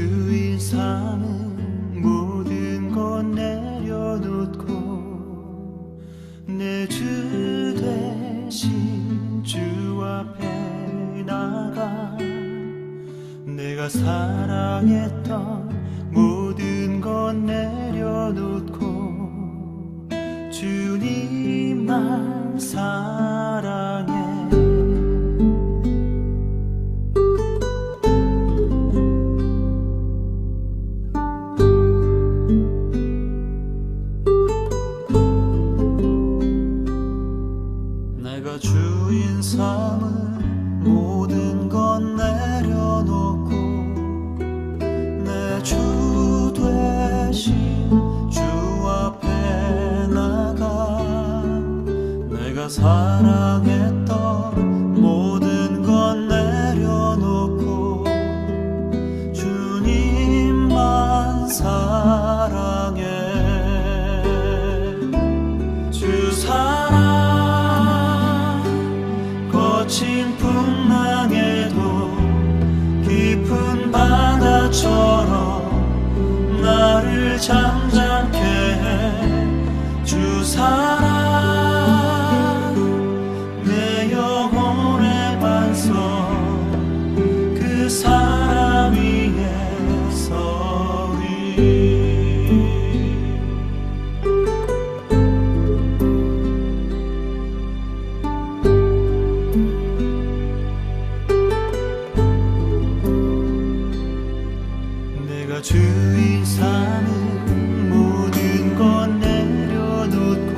주인 삼은 모든 것 내려놓고 내 주 대신 주 앞에 나가 내가 사랑했던 모든 것 내려놓고 주님만 사랑해. 내가 주인 삼은 모든 것 내려놓고 내 주 되신 주 앞에 나가 내가 사랑했던 모든 것 내려놓고 주님만 사랑해. 주 사랑 거친 풍랑에도 깊은 바다처럼 나를 잠잠케 해. 주 사랑 내 영혼의 반석 그 사랑 위에 서리. 내가 주인 삼은 모든 것 내려놓고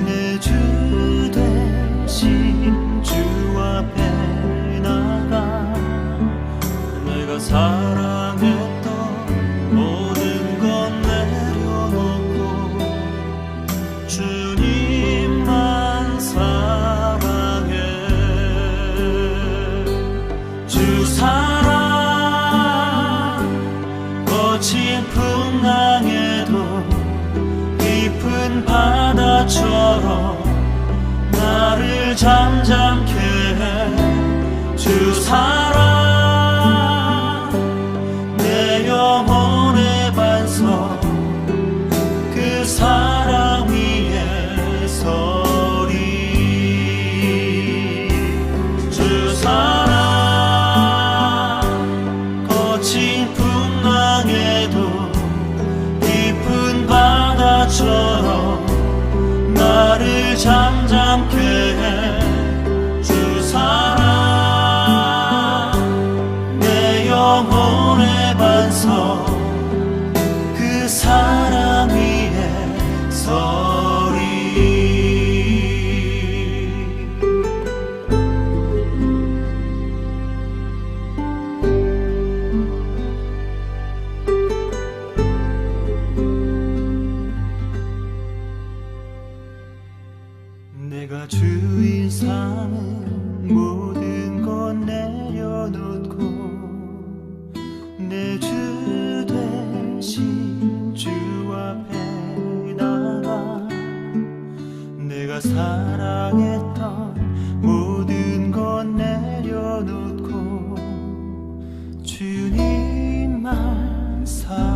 내 주 대신 주 앞에 나가 내가 사랑했던 모든 것 내려놓고 주님만 사랑해. 주 사랑 거친 풍랑에도 깊은 바다처럼 나를 잠잠케 해. 주 사랑 내 영혼의 반석 그 사랑 위에 서리. 주 사랑 거친 풍랑에도 깊은 바다처럼 나를 잠잠케 해. 주 사랑 내 영혼의 반석 그 사랑 위에 서리. 내가 주인 삼은 모든 것 내려놓고 내 주 대신 주 앞에 나가 내가 사랑했던 모든 것 내려놓고 주님만 사랑해.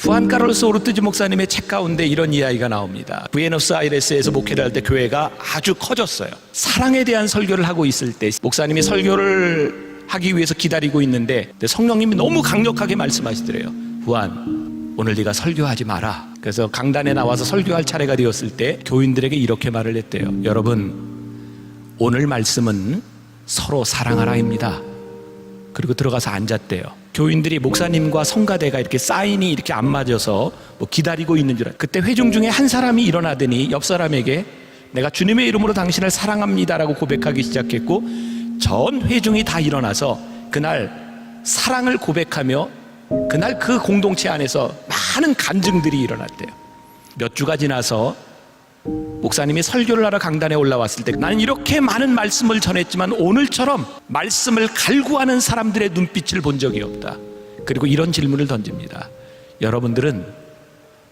후안 카를로스 오르티즈 목사님의 책 가운데 이런 이야기가 나옵니다. 부에노스아이레스에서 목회를 할 때 교회가 아주 커졌어요. 사랑에 대한 설교를 하고 있을 때 목사님이 설교를 하기 위해서 기다리고 있는데 성령님이 너무 강력하게 말씀하시더래요. 후안, 오늘 네가 설교하지 마라. 그래서 강단에 나와서 설교할 차례가 되었을 때 교인들에게 이렇게 말을 했대요. 여러분, 오늘 말씀은 서로 사랑하라입니다. 그리고 들어가서 앉았대요. 교인들이 목사님과 성가대가 이렇게 사인이 이렇게 안 맞아서 뭐 기다리고 있는 줄 알아요. 그때 회중 중에 한 사람이 일어나더니 옆 사람에게 내가 주님의 이름으로 당신을 사랑합니다라고 고백하기 시작했고 전 회중이 다 일어나서 그날 사랑을 고백하며 그날 그 공동체 안에서 많은 간증들이 일어났대요. 몇 주가 지나서 목사님이 설교를 하러 강단에 올라왔을 때 나는 이렇게 많은 말씀을 전했지만 오늘처럼 말씀을 갈구하는 사람들의 눈빛을 본 적이 없다. 그리고 이런 질문을 던집니다. 여러분들은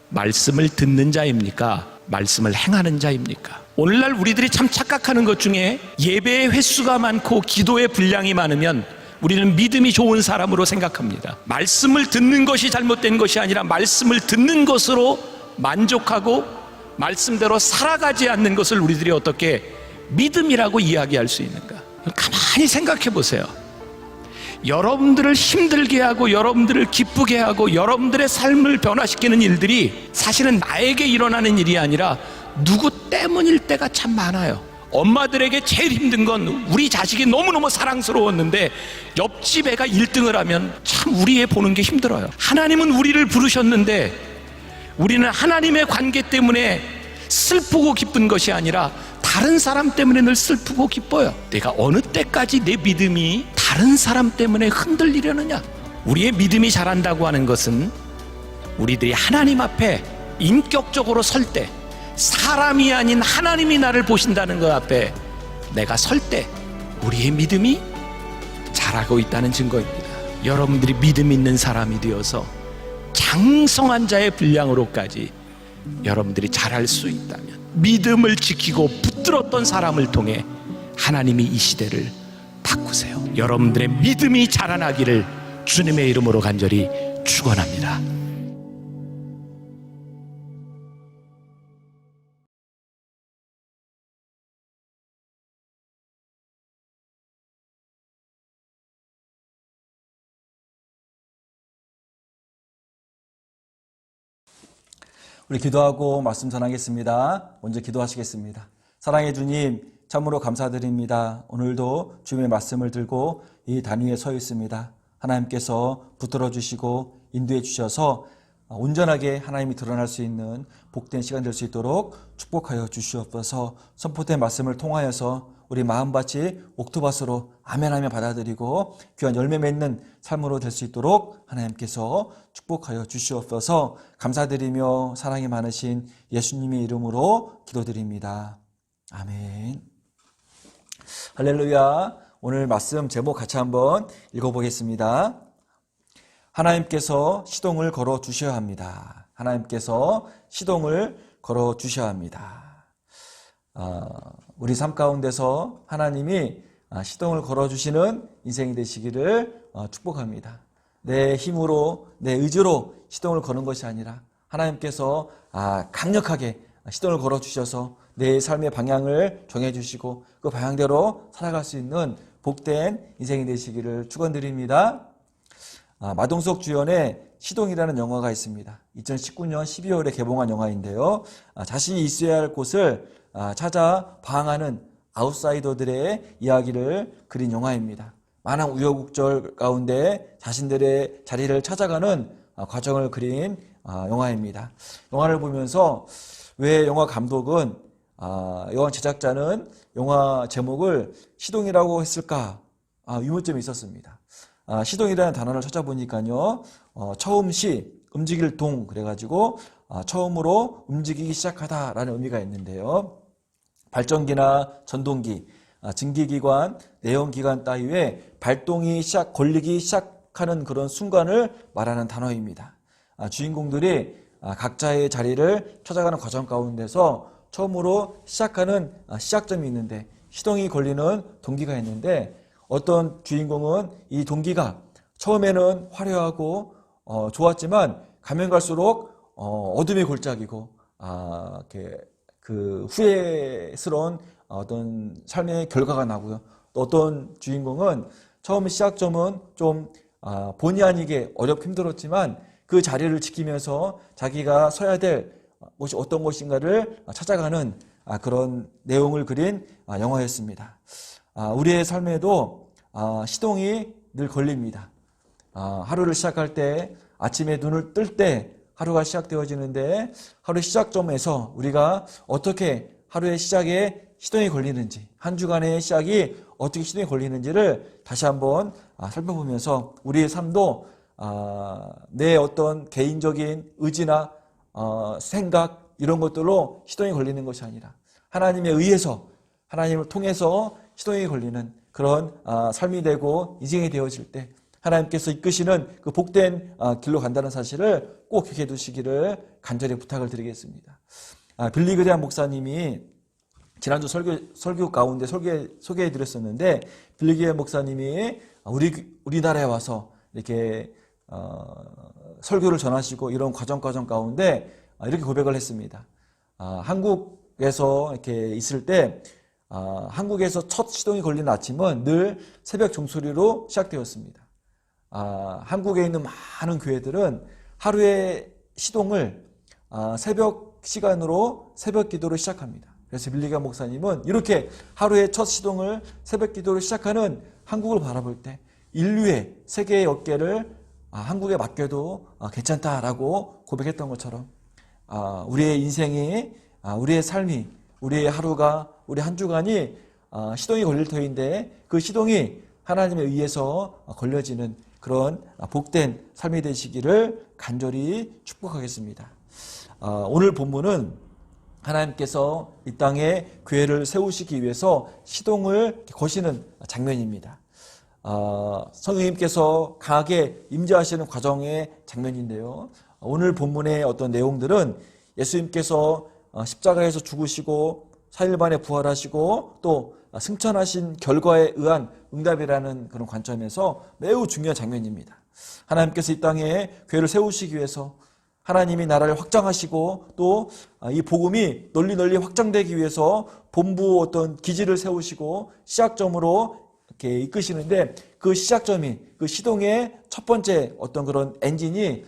말씀을 듣는 자입니까? 말씀을 행하는 자입니까? 오늘날 우리들이 참 착각하는 것 중에 예배의 횟수가 많고 기도의 분량이 많으면 우리는 믿음이 좋은 사람으로 생각합니다. 말씀을 듣는 것이 잘못된 것이 아니라 말씀을 듣는 것으로 만족하고 말씀대로 살아가지 않는 것을 우리들이 어떻게 믿음이라고 이야기할 수 있는가? 가만히 생각해 보세요. 여러분들을 힘들게 하고 여러분들을 기쁘게 하고 여러분들의 삶을 변화시키는 일들이 사실은 나에게 일어나는 일이 아니라 누구 때문일 때가 참 많아요. 엄마들에게 제일 힘든 건 우리 자식이 너무너무 사랑스러웠는데 옆집 애가 1등을 하면 참 우리 애 보는 게 힘들어요. 하나님은 우리를 부르셨는데 우리는 하나님의 관계 때문에 슬프고 기쁜 것이 아니라 다른 사람 때문에 늘 슬프고 기뻐요. 내가 어느 때까지 내 믿음이 다른 사람 때문에 흔들리려느냐? 우리의 믿음이 자란다고 하는 것은 우리들이 하나님 앞에 인격적으로 설 때, 사람이 아닌 하나님이 나를 보신다는 것 앞에 내가 설 때 우리의 믿음이 자라고 있다는 증거입니다. 여러분들이 믿음 있는 사람이 되어서 장성한 자의 분량으로까지 여러분들이 자랄 수 있다면, 믿음을 지키고 붙들었던 사람을 통해 하나님이 이 시대를 바꾸세요. 여러분들의 믿음이 자라나기를 주님의 이름으로 간절히 축원합니다. 우리 기도하고 말씀 전하겠습니다. 먼저 기도하시겠습니다. 사랑의 주님, 참으로 감사드립니다. 오늘도 주님의 말씀을 들고 이 단위에 서 있습니다. 하나님께서 붙들어 주시고 인도해 주셔서 온전하게 하나님이 드러날 수 있는 복된 시간 될 수 있도록 축복하여 주시옵소서. 선포된 말씀을 통하여서 우리 마음밭이 옥토밭으로 아멘하며 받아들이고 귀한 열매 맺는 삶으로 될 수 있도록 하나님께서 축복하여 주시옵소서. 감사드리며 사랑이 많으신 예수님의 이름으로 기도드립니다. 아멘. 할렐루야. 오늘 말씀 제목 같이 한번 읽어보겠습니다. 하나님께서 시동을 걸어 주셔야 합니다. 하나님께서 시동을 걸어 주셔야 합니다. 우리 삶 가운데서 하나님이 시동을 걸어주시는 인생이 되시기를 축복합니다. 내 힘으로, 내 의지로 시동을 거는 것이 아니라 하나님께서 강력하게 시동을 걸어주셔서 내 삶의 방향을 정해주시고 그 방향대로 살아갈 수 있는 복된 인생이 되시기를 축원드립니다. 마동석 주연의 시동이라는 영화가 있습니다. 2019년 12월에 개봉한 영화인데요. 자신이 있어야 할 곳을 찾아 방황하는 아웃사이더들의 이야기를 그린 영화입니다. 많은 우여곡절 가운데 자신들의 자리를 찾아가는 과정을 그린 영화입니다. 영화를 보면서 왜 영화 감독은 영화 제작자는 영화 제목을 시동이라고 했을까 의문점이 있었습니다. 시동이라는 단어를 찾아보니까요, 처음 시, 움직일 동 그래가지고 처음으로 움직이기 시작하다라는 의미가 있는데요. 발전기나 전동기, 증기기관, 내연기관 따위에 발동이 걸리기 시작하는 그런 순간을 말하는 단어입니다. 주인공들이 각자의 자리를 찾아가는 과정 가운데서 처음으로 시작하는 시작점이 있는데 시동이 걸리는 동기가 있는데 어떤 주인공은 이 동기가 처음에는 화려하고 좋았지만 가면 갈수록 어둠의 골짜기고 그 후회스러운 어떤 삶의 결과가 나고요. 또 어떤 주인공은 처음 시작점은 좀 본의 아니게 어렵고 힘들었지만 그 자리를 지키면서 자기가 서야 될 곳이 어떤 곳인가를 찾아가는 그런 내용을 그린 영화였습니다. 우리의 삶에도 시동이 늘 걸립니다. 하루를 시작할 때 아침에 눈을 뜰 때 하루가 시작되어지는데 하루 시작점에서 우리가 어떻게 하루의 시작에 시동이 걸리는지, 한 주간의 시작이 어떻게 시동이 걸리는지를 다시 한번 살펴보면서 우리의 삶도 내 어떤 개인적인 의지나 생각 이런 것들로 시동이 걸리는 것이 아니라 하나님에 의해서, 하나님을 통해서 시동이 걸리는 그런 삶이 되고 인생이 되어질 때 하나님께서 이끄시는 그 복된 길로 간다는 사실을 꼭 기억해 두시기를 간절히 부탁을 드리겠습니다. 빌리그레암 목사님이 지난주 설교 가운데 소개해 드렸었는데, 빌리그레암 목사님이 우리나라에 와서 이렇게 설교를 전하시고 이런 과정 가운데 이렇게 고백을 했습니다. 한국에서 이렇게 있을 때 한국에서 첫 시동이 걸리는 아침은 늘 새벽 종소리로 시작되었습니다. 한국에 있는 많은 교회들은 하루의 시동을 새벽 시간으로 새벽 기도로 시작합니다. 그래서 빌리그레암 목사님은 이렇게 하루의 첫 시동을 새벽 기도로 시작하는 한국을 바라볼 때 인류의 세계의 어깨를 한국에 맡겨도 괜찮다라고 고백했던 것처럼 우리의 인생이, 우리의 삶이, 우리의 하루가, 우리 한 주간이 시동이 걸릴 터인데 그 시동이 하나님에 의해서 걸려지는 그런 복된 삶이 되시기를 간절히 축복하겠습니다. 오늘 본문은 하나님께서 이 땅에 교회를 세우시기 위해서 시동을 거시는 장면입니다. 성령님께서 강하게 임재하시는 과정의 장면인데요. 오늘 본문의 어떤 내용들은 예수님께서 십자가에서 죽으시고 4일 만에 부활하시고 또 승천하신 결과에 의한 응답이라는 그런 관점에서 매우 중요한 장면입니다. 하나님께서 이 땅에 교회를 세우시기 위해서 하나님이 나라를 확장하시고 또 이 복음이 널리 확장되기 위해서 본부 어떤 기지를 세우시고 시작점으로 이렇게 이끄시는데 그 시작점이, 그 시동의 첫 번째 어떤 그런 엔진이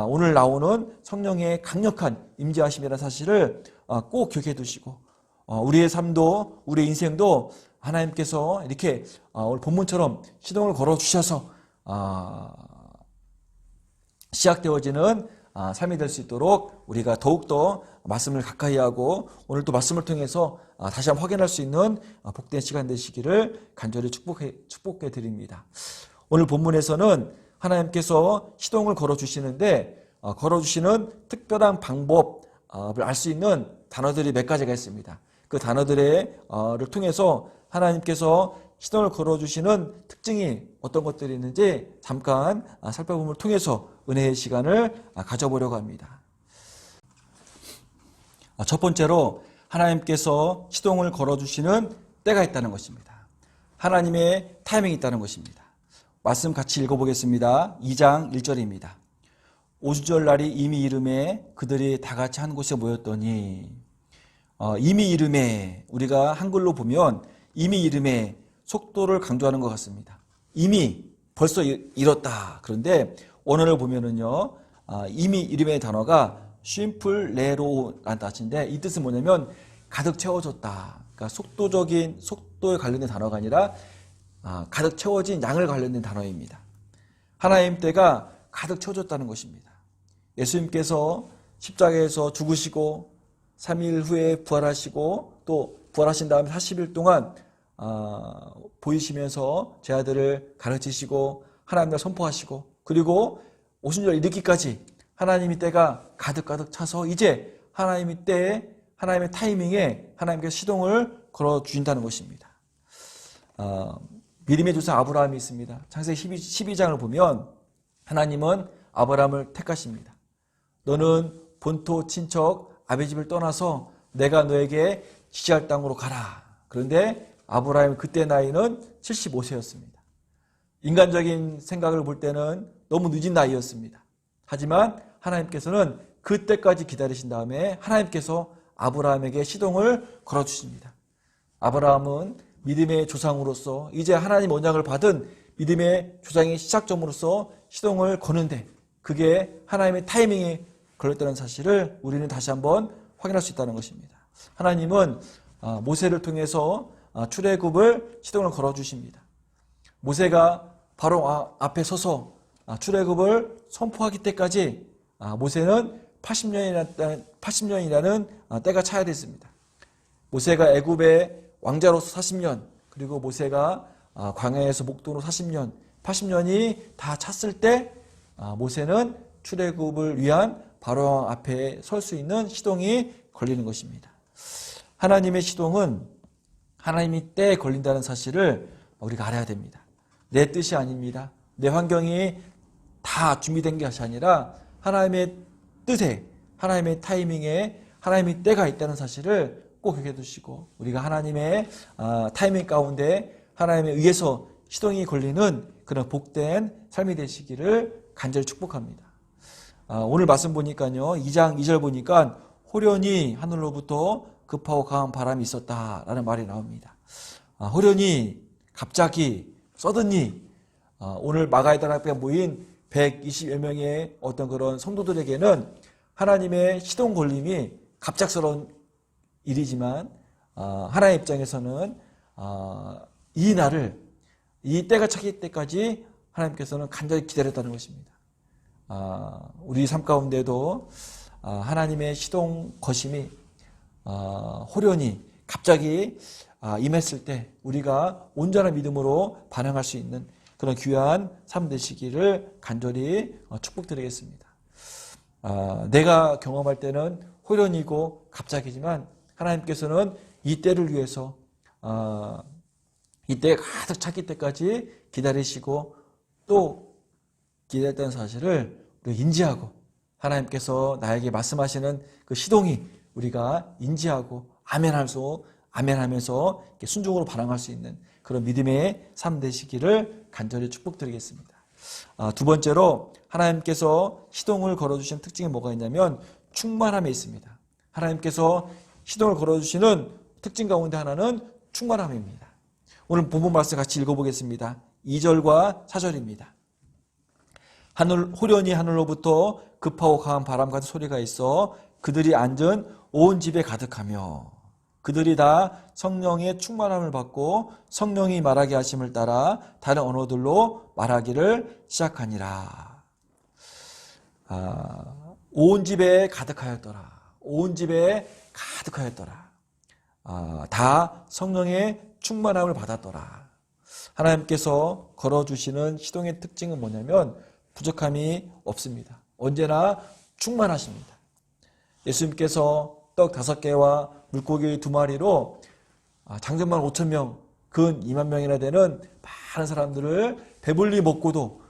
오늘 나오는 성령의 강력한 임재하심이라는 사실을 꼭 기억해 두시고 우리의 삶도, 우리의 인생도 하나님께서 이렇게 오늘 본문처럼 시동을 걸어 주셔서 시작되어지는 삶이 될 수 있도록 우리가 더욱더 말씀을 가까이 하고 오늘 또 말씀을 통해서 다시 한번 확인할 수 있는 복된 시간 되시기를 간절히 축복해 드립니다. 오늘 본문에서는 하나님께서 시동을 걸어주시는데 걸어주시는 특별한 방법을 알 수 있는 단어들이 몇 가지가 있습니다. 그 단어들을 통해서 하나님께서 시동을 걸어주시는 특징이 어떤 것들이 있는지 잠깐 살펴봄을 통해서 은혜의 시간을 가져보려고 합니다. 첫 번째로 하나님께서 시동을 걸어주시는 때가 있다는 것입니다. 하나님의 타이밍이 있다는 것입니다. 말씀 같이 읽어보겠습니다. 2장 1절입니다. 오순절 날이 이미 이름에 그들이 다 같이 한 곳에 모였더니, 이미 이름에, 우리가 한글로 보면 이미 이름에 속도를 강조하는 것 같습니다. 이미 벌써 이뤘다. 그런데 원어를 보면은요, 이미 이름의 단어가 쉼플레로라는 뜻인데 이 뜻은 뭐냐면 가득 채워졌다. 그러니까 속도에 관련된 단어가 아니라 가득 채워진 양을 관련된 단어입니다. 하나님 때가 가득 채워졌다는 것입니다. 예수님께서 십자가에서 죽으시고 3일 후에 부활하시고 또 부활하신 다음에 40일 동안 보이시면서 제 아들을 가르치시고 하나님을 선포하시고 그리고 오순절 이르기까지 하나님의 때가 가득 차서 이제 하나님의 때에 하나님의 타이밍에 하나님께서 시동을 걸어주신다는 것입니다. 믿음의 조상 아브라함이 있습니다. 창세기 12장을 보면 하나님은 아브라함을 택하십니다. 너는 본토 친척 아비 집을 떠나서 내가 너에게 지시할 땅으로 가라. 그런데 아브라함 그때 나이는 75세였습니다. 인간적인 생각을 볼 때는 너무 늦은 나이였습니다. 하지만 하나님께서는 그때까지 기다리신 다음에 하나님께서 아브라함에게 시동을 걸어주십니다. 아브라함은 믿음의 조상으로서 이제 하나님 언약을 받은 믿음의 조상의 시작점으로서 시동을 거는데 그게 하나님의 타이밍에 걸렸다는 사실을 우리는 다시 한번 확인할 수 있다는 것입니다. 하나님은 모세를 통해서 출애굽을 시동을 걸어주십니다. 모세가 바로 앞에 서서 출애굽을 선포하기 때까지 모세는 80년이라는 때가 차야 됐습니다. 모세가 애굽의 왕자로서 40년 그리고 모세가 광야에서 목동으로 40년 80년이 다 찼을 때 모세는 출애굽을 위한 바로왕 앞에 설 수 있는 시동이 걸리는 것입니다. 하나님의 시동은 하나님이 때에 걸린다는 사실을 우리가 알아야 됩니다. 내 뜻이 아닙니다. 내 환경이 다 준비된 것이 아니라 하나님의 뜻에, 하나님의 타이밍에, 하나님의 때가 있다는 사실을 꼭 기억해 두시고, 우리가 하나님의 타이밍 가운데 하나님에 의해서 시동이 걸리는 그런 복된 삶이 되시기를 간절히 축복합니다. 오늘 말씀 보니까요, 2장 2절 보니까 호련히 하늘로부터 급하고 강한 바람이 있었다라는 말이 나옵니다. 호련히, 갑자기, 서든니, 오늘 마가이단 앞에 모인 120여 명의 어떤 그런 성도들에게는 하나님의 시동 걸림이 갑작스러운 일이지만, 하나님 입장에서는 이 날을, 이 때가 차기 때까지 하나님께서는 간절히 기다렸다는 것입니다. 우리 삶 가운데도 하나님의 시동 거심이 호련히 갑자기 임했을 때 우리가 온전한 믿음으로 반응할 수 있는 그런 귀한 삶 되시기를 간절히 축복드리겠습니다. 내가 경험할 때는 호련이고 갑자기지만 하나님께서는 이 때를 위해서 이 때가 가득 찼기 때까지 기다리시고 또 기다렸다는 사실을 우리가 인지하고 하나님께서 나에게 말씀하시는 그 시동이 우리가 인지하고 아멘하면서 순종으로 반응할 수 있는 그런 믿음의 삶 되시기를 간절히 축복드리겠습니다. 두 번째로 하나님께서 시동을 걸어주시는 특징이 뭐가 있냐면 충만함에 있습니다. 하나님께서 시동을 걸어주시는 특징 가운데 하나는 충만함입니다. 오늘 본문 말씀 같이 읽어보겠습니다. 2절과 4절입니다. 호련히 하늘로부터 급하고 강한 바람 같은 소리가 있어 그들이 앉은 온 집에 가득하며 그들이 다 성령의 충만함을 받고 성령이 말하게 하심을 따라 다른 언어들로 말하기를 시작하니라. 온 집에 가득하였더라. 온 집에 가득하였더라. 다 성령의 충만함을 받았더라. 하나님께서 걸어주시는 시동의 특징은 뭐냐면 부족함이 없습니다. 언제나 충만하십니다. 예수님께서 떡 5개와 물고기 2마리로 장정만 5,000명, 근 2만 명이나 되는 많은 사람들을 배불리 먹고도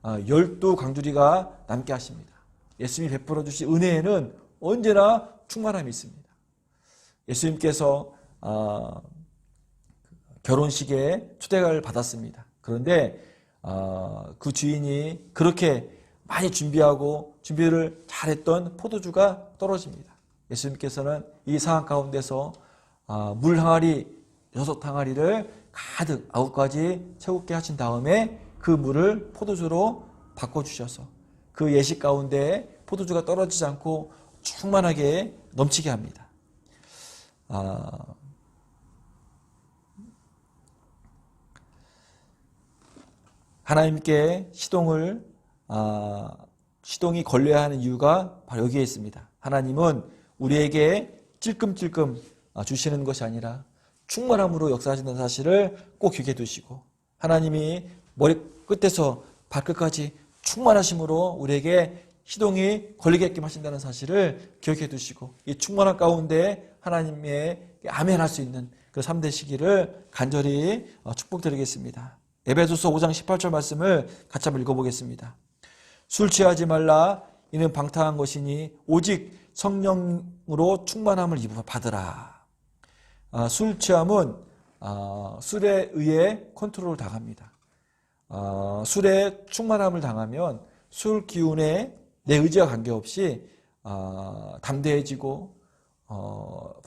12강주리가 남게 하십니다. 예수님이 베풀어 주신 은혜에는 언제나 충만함이 있습니다. 예수님께서 결혼식에 초대를 받았습니다. 그런데 그 주인이 그렇게 많이 준비를 잘했던 포도주가 떨어집니다. 예수님께서는 이 상황 가운데서 물 항아리 6항아리를 가득 9가지 채우게 하신 다음에 그 물을 포도주로 바꿔주셔서 그 예식 가운데 포도주가 떨어지지 않고 충만하게 넘치게 합니다. 하나님께 시동이 걸려야 하는 이유가 바로 여기에 있습니다. 하나님은 우리에게 찔끔찔끔 주시는 것이 아니라 충만함으로 역사하시는 사실을 꼭 기억해 두시고 하나님이 머리 끝에서 발끝까지 충만하심으로 우리에게 시동이 걸리게끔 하신다는 사실을 기억해 두시고 이 충만한 가운데 하나님의 아멘할 수 있는 그 삶 되시기를 간절히 축복드리겠습니다. 에베소서 5장 18절 말씀을 같이 한번 읽어보겠습니다. 술 취하지 말라 이는 방탕한 것이니 오직 성령으로 충만함을 받으라. 술 취함은 술에 의해 컨트롤을 당합니다. 술에 충만함을 당하면 술 기운에 내 의지와 관계없이 담대해지고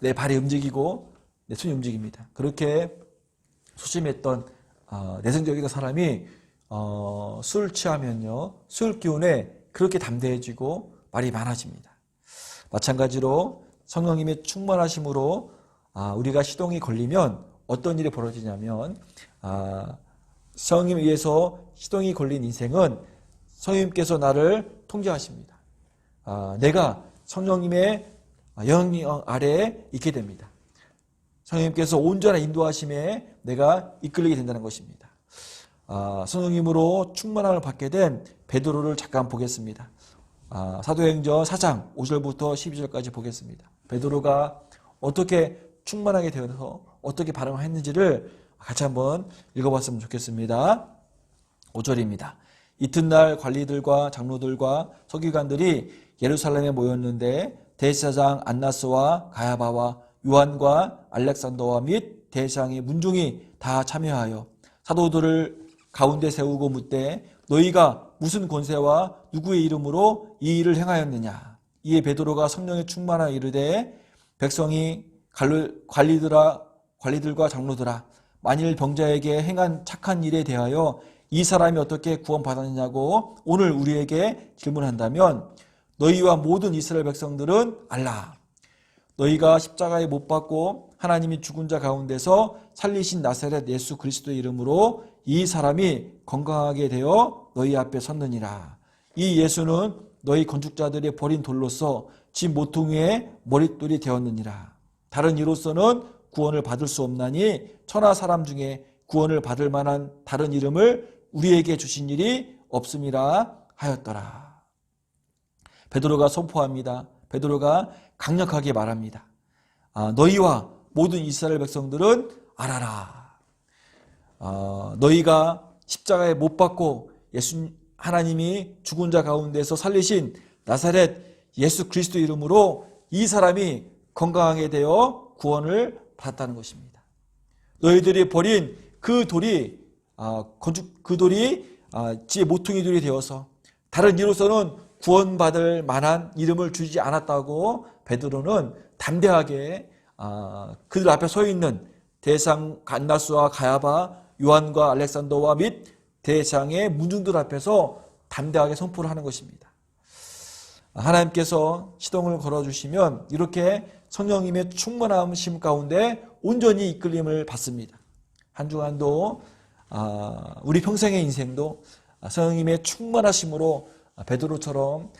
내 발이 움직이고 내 손이 움직입니다. 그렇게 소심했던 내성적인 사람이 술 취하면요 술 기운에 그렇게 담대해지고 말이 많아집니다. 마찬가지로 성령님의 충만하심으로 우리가 시동이 걸리면 어떤 일이 벌어지냐면 성령님에 의해서 시동이 걸린 인생은 성령님께서 나를 통제하십니다. 내가 성령님의 영향 아래에 있게 됩니다. 성령님께서 온전한 인도하심에 내가 이끌리게 된다는 것입니다. 성령님으로 충만함을 받게 된 베드로를 잠깐 보겠습니다. 사도행전 4장 5절부터 12절까지 보겠습니다. 베드로가 어떻게 충만하게 되어서 어떻게 반응을 했는지를 같이 한번 읽어봤으면 좋겠습니다. 5절입니다. 이튿날 관리들과 장로들과 서기관들이 예루살렘에 모였는데 대제사장 안나스와 가야바와 요한과 알렉산더와 및 대제사장의 문중이 다 참여하여 사도들을 가운데 세우고 묻되 너희가 무슨 권세와 누구의 이름으로 이 일을 행하였느냐. 이에 베드로가 성령에 충만하여 이르되 백성이 관리들과 장로들아 만일 병자에게 행한 착한 일에 대하여 이 사람이 어떻게 구원받았느냐고 오늘 우리에게 질문한다면 너희와 모든 이스라엘 백성들은 알라. 너희가 십자가에 못 박고 하나님이 죽은 자 가운데서 살리신 나사렛 예수 그리스도의 이름으로 이 사람이 건강하게 되어 너희 앞에 섰느니라. 이 예수는 너희 건축자들이 버린 돌로서 지 모퉁이의 머릿돌이 되었느니라. 다른 이로서는 구원을 받을 수 없나니 천하 사람 중에 구원을 받을 만한 다른 이름을 우리에게 주신 일이 없음이라 하였더라. 베드로가 선포합니다. 베드로가 강력하게 말합니다. 너희와 모든 이스라엘 백성들은 알아라. 너희가 십자가에 못 박고 하나님이 죽은 자 가운데서 살리신 나사렛 예수 그리스도 이름으로 이 사람이 건강하게 되어 구원을 받았다는 것입니다. 너희들이 버린 그 돌이 지의 모퉁이 돌이 되어서 다른 이로서는 구원받을 만한 이름을 주지 않았다고 베드로는 담대하게 그들 앞에 서 있는 대상 안나스와 가야바, 요한과 알렉산더와 및 대상의 문중들 앞에서 담대하게 선포를 하는 것입니다. 하나님께서 시동을 걸어주시면 이렇게 성령님의 충만하심 가운데 온전히 이끌림을 받습니다. 한 주간도 우리 평생의 인생도 성령님의 충만하심으로 베드로처럼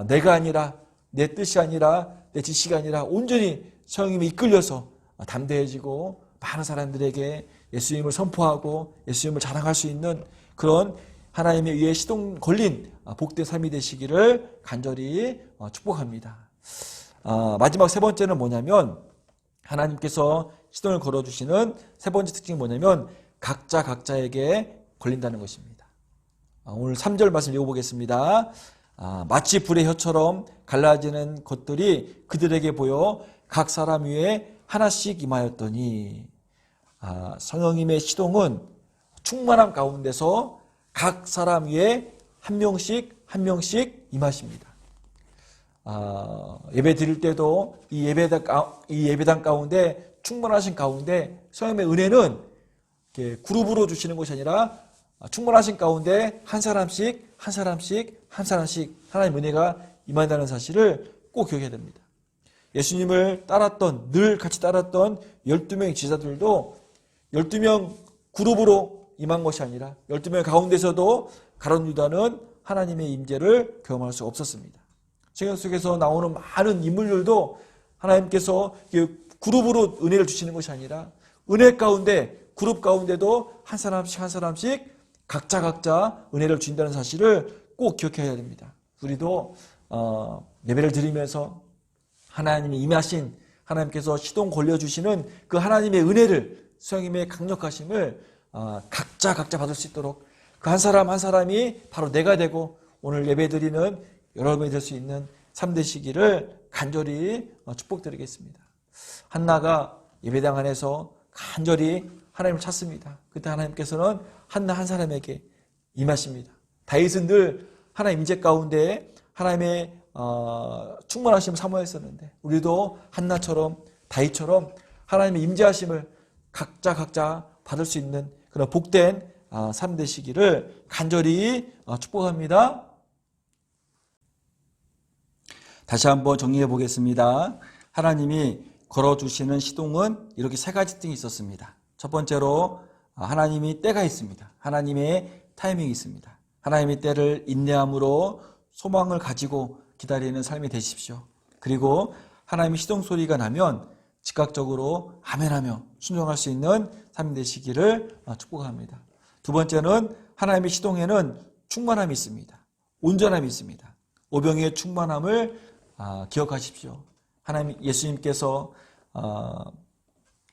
내가 아니라 내 뜻이 아니라 내 지시가 아니라 온전히 성령님이 이끌려서 담대해지고 많은 사람들에게 예수님을 선포하고 예수님을 자랑할 수 있는 그런 하나님의 의에 시동 걸린 복된 삶이 되시기를 간절히 축복합니다. 마지막 세 번째는 뭐냐면 하나님께서 시동을 걸어주시는 세 번째 특징이 뭐냐면 각자에게 걸린다는 것입니다. 오늘 3절 말씀 읽어보겠습니다. 마치 불의 혀처럼 갈라지는 것들이 그들에게 보여 각 사람 위에 하나씩 임하였더니 성령님의 시동은 충만함 가운데서 각 사람 위에 한 명씩 임하십니다. 예배 드릴 때도 이 예배당 가운데 충만하신 가운데 성령님의 은혜는 그룹으로 주시는 것이 아니라 충만하신 가운데 한 사람씩 하나님의 은혜가 임한다는 사실을 꼭 기억해야 됩니다. 예수님을 늘 같이 따랐던 12명의 제자들도 12명 그룹으로 임한 것이 아니라 12명 가운데서도 가룟 유다는 하나님의 임재를 경험할 수 없었습니다. 성경 속에서 나오는 많은 인물들도 하나님께서 그룹으로 은혜를 주시는 것이 아니라 은혜 가운데 그룹 가운데도 한 사람씩 각자 은혜를 주신다는 사실을 꼭 기억해야 됩니다. 우리도 예배를 드리면서 하나님이 임하신 하나님께서 시동 걸려주시는 그 하나님의 은혜를 성령님의 강력하심을 각자 받을 수 있도록 그 한 사람이 바로 내가 되고 오늘 예배 드리는 여러분이 될 수 있는 삶 되시기를 간절히 축복드리겠습니다. 한나가 예배당 안에서 간절히 하나님을 찾습니다. 그때 하나님께서는 한나 한 사람에게 임하십니다. 다윗은 늘 하나님 임재 가운데 하나님의 충만하심을 사모했었는데 우리도 한나처럼 다윗처럼 하나님의 임재하심을 각자 받을 수 있는 그런 복된 삶 되시기를 간절히 축복합니다. 다시 한번 정리해 보겠습니다. 하나님이 걸어주시는 시동은 이렇게 세 가지 등이 있었습니다. 첫 번째로 하나님이 때가 있습니다. 하나님의 타이밍이 있습니다. 하나님의 때를 인내함으로 소망을 가지고 기다리는 삶이 되십시오. 그리고 하나님의 시동 소리가 나면 즉각적으로 아멘하며 순종할 수 있는 삶이 되시기를 축복합니다. 두 번째는 하나님의 시동에는 충만함이 있습니다. 온전함이 있습니다. 오병이의 충만함을 기억하십시오. 하나님 예수님께서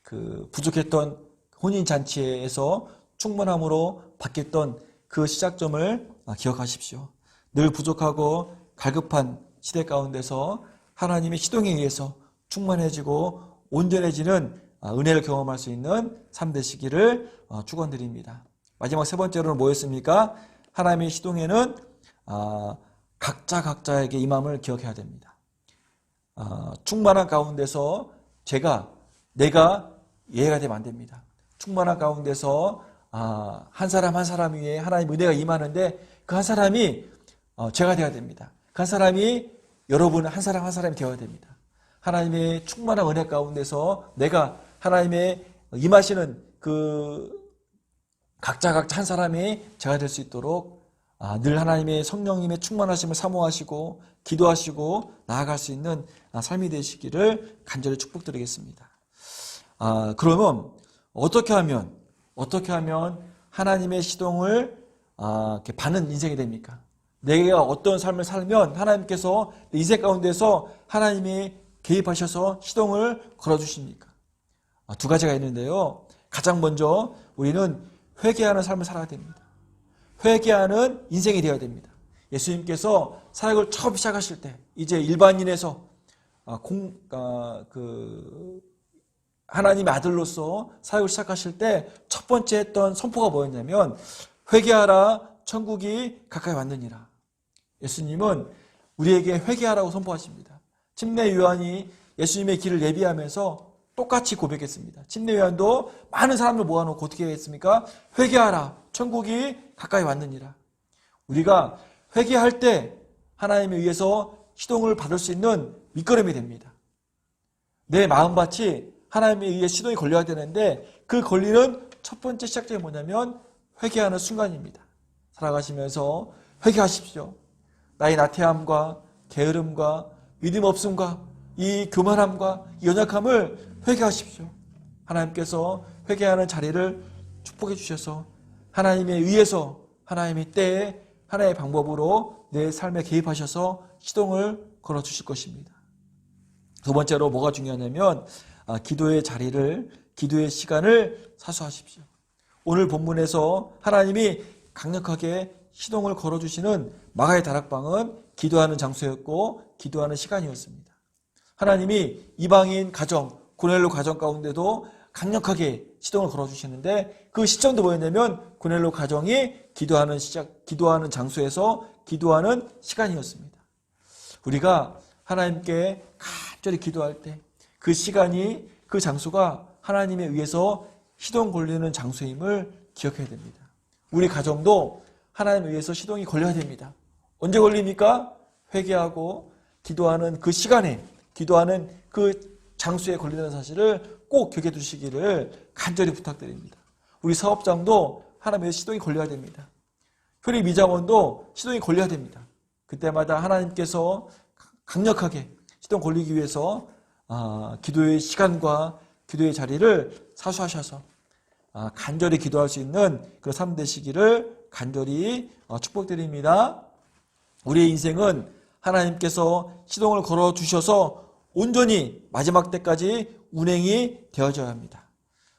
그 부족했던 혼인잔치에서 충만함으로 바뀌었던 그 시작점을 기억하십시오. 늘 부족하고 갈급한 시대 가운데서 하나님의 시동에 의해서 충만해지고 온전해지는 은혜를 경험할 수 있는 삶 되시기를 축원드립니다. 마지막 세 번째로는 뭐였습니까? 하나님의 시동에는 각자에게 임함을 기억해야 됩니다. 충만한 가운데서 내가 예외가 되면 안 됩니다. 충만한 가운데서 한 사람 한 사람 위에 하나님의 은혜가 임하는데 그 한 사람이 제가 되어야 됩니다. 그 한 사람이 여러분 한 사람 한 사람이 되어야 됩니다. 하나님의 충만한 은혜 가운데서 내가 하나님의 임하시는 그 각자 한 사람이 제가 될 수 있도록 늘 하나님의 성령님의 충만하심을 사모하시고 기도하시고 나아갈 수 있는 삶이 되시기를 간절히 축복드리겠습니다. 그러면 어떻게 하면 하나님의 시동을 이렇게 받는 인생이 됩니까? 내가 어떤 삶을 살면 하나님께서 인생 가운데서 하나님이 개입하셔서 시동을 걸어주십니까? 두 가지가 있는데요. 가장 먼저 우리는 회개하는 삶을 살아야 됩니다. 회개하는 인생이 되어야 됩니다. 예수님께서 사역을 처음 시작하실 때 이제 일반인에서 하나님의 아들로서 사역을 시작하실 때 첫 번째 했던 선포가 뭐였냐면 회개하라 천국이 가까이 왔느니라. 예수님은 우리에게 회개하라고 선포하십니다. 침례 요한이 예수님의 길을 예비하면서 똑같이 고백했습니다. 침례 요한도 많은 사람들 모아놓고 어떻게 했습니까? 회개하라 천국이 가까이 왔느니라. 우리가 회개할 때 하나님에 의해서 시동을 받을 수 있는 밑거름이 됩니다. 내 마음밭이 하나님에 의해 시동이 걸려야 되는데 그 걸리는 첫 번째 시작점이 뭐냐면 회개하는 순간입니다. 살아가시면서 회개하십시오. 나의 나태함과 게으름과 믿음 없음과 이 교만함과 이 연약함을 회개하십시오. 하나님께서 회개하는 자리를 축복해 주셔서 하나님에 의해서 하나님의 때에 하나의 방법으로 내 삶에 개입하셔서 시동을 걸어 주실 것입니다. 두 번째로 뭐가 중요하냐면 기도의 자리를, 기도의 시간을 사수하십시오. 오늘 본문에서 하나님이 강력하게 시동을 걸어주시는 마가의 다락방은 기도하는 장소였고 기도하는 시간이었습니다. 하나님이 이방인 가정, 고넬료 가정 가운데도 강력하게 시동을 걸어주시는데 그 시점도 뭐였냐면 고넬료 가정이 기도하는 장소에서 기도하는 시간이었습니다. 우리가 하나님께 간절히 기도할 때 그 시간이, 그 장소가 하나님에 의해서 시동 걸리는 장소임을 기억해야 됩니다. 우리 가정도 하나님에 의해서 시동이 걸려야 됩니다. 언제 걸립니까? 회개하고 기도하는 그 시간에, 기도하는 그 장소에 걸리는 사실을 꼭 기억해 두시기를 간절히 부탁드립니다. 우리 사업장도 하나님의 시동이 걸려야 됩니다. 효리 미장원도 시동이 걸려야 됩니다. 그때마다 하나님께서 강력하게 시동 걸리기 위해서 기도의 시간과 기도의 자리를 사수하셔서 간절히 기도할 수 있는 그런 삶 되시기를 간절히 축복드립니다. 우리의 인생은 하나님께서 시동을 걸어주셔서 온전히 마지막 때까지 운행이 되어져야 합니다.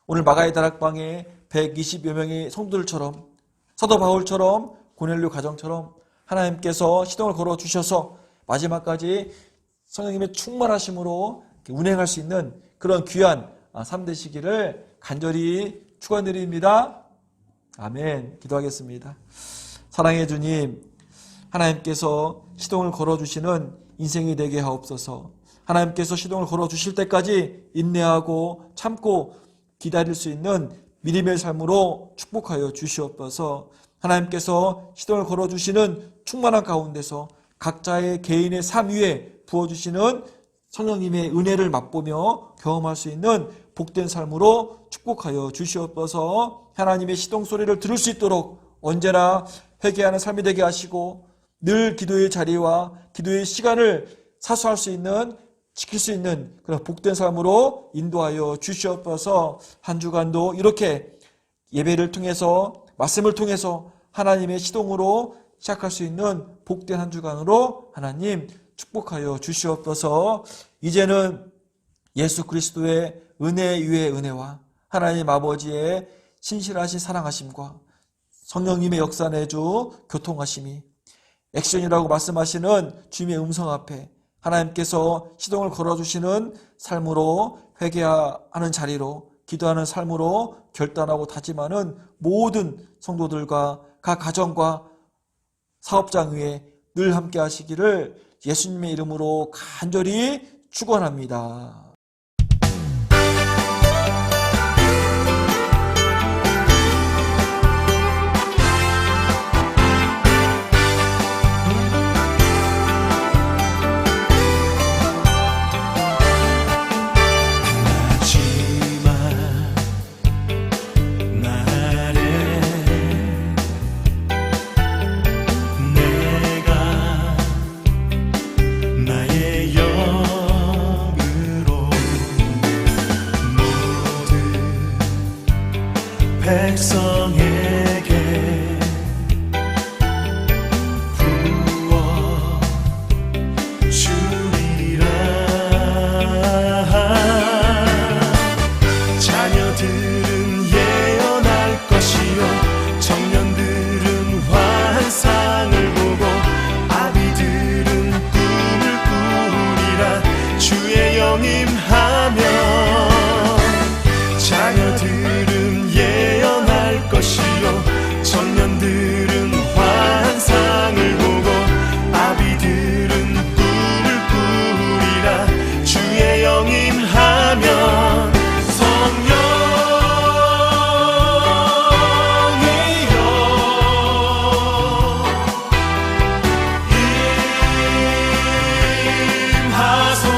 오늘 마가의 다락방에 120여 명의 성도들처럼 사도 바울처럼 고넬료 가정처럼 하나님께서 시동을 걸어주셔서 마지막까지 성령님의 충만하심으로 운행할 수 있는 그런 귀한 삶 되시기를 간절히 축원드립니다. 아멘. 기도하겠습니다. 사랑의 주님, 하나님께서 시동을 걸어주시는 인생이 되게 하옵소서. 하나님께서 시동을 걸어주실 때까지 인내하고 참고 기다릴 수 있는 믿음의 삶으로 축복하여 주시옵소서. 하나님께서 시동을 걸어주시는 충만한 가운데서 각자의 개인의 삶 위에 부어주시는 성령님의 은혜를 맛보며 경험할 수 있는 복된 삶으로 축복하여 주시옵소서. 하나님의 시동 소리를 들을 수 있도록 언제나 회개하는 삶이 되게 하시고 늘 기도의 자리와 기도의 시간을 사수할 수 있는, 지킬 수 있는 그런 복된 삶으로 인도하여 주시옵소서. 한 주간도 이렇게 예배를 통해서, 말씀을 통해서 하나님의 시동으로 시작할 수 있는 복된 한 주간으로 하나님 축복하여 주시옵소서. 이제는 예수 그리스도의 은혜 위의 은혜와 하나님 아버지의 신실하신 사랑하심과 성령님의 역사 내주 교통하심이 액션이라고 말씀하시는 주님의 음성 앞에 하나님께서 시동을 걸어주시는 삶으로 회개하는 자리로 기도하는 삶으로 결단하고 다짐하는 모든 성도들과 각 가정과 사업장 위에 늘 함께 하시기를 예수님의 이름으로 간절히 축원합니다. 백성에게 부어 주리라. 자녀들은 예언할 것이요 청년들은 환상을 보고 아비들은 꿈을 꾸리라. 주의 영임하면 자녀들은 예언할 것이요 청년들은 환상을 보고 아비들은 꿈을 꾸리라. 주의 영임하면 성령이여 임하소서.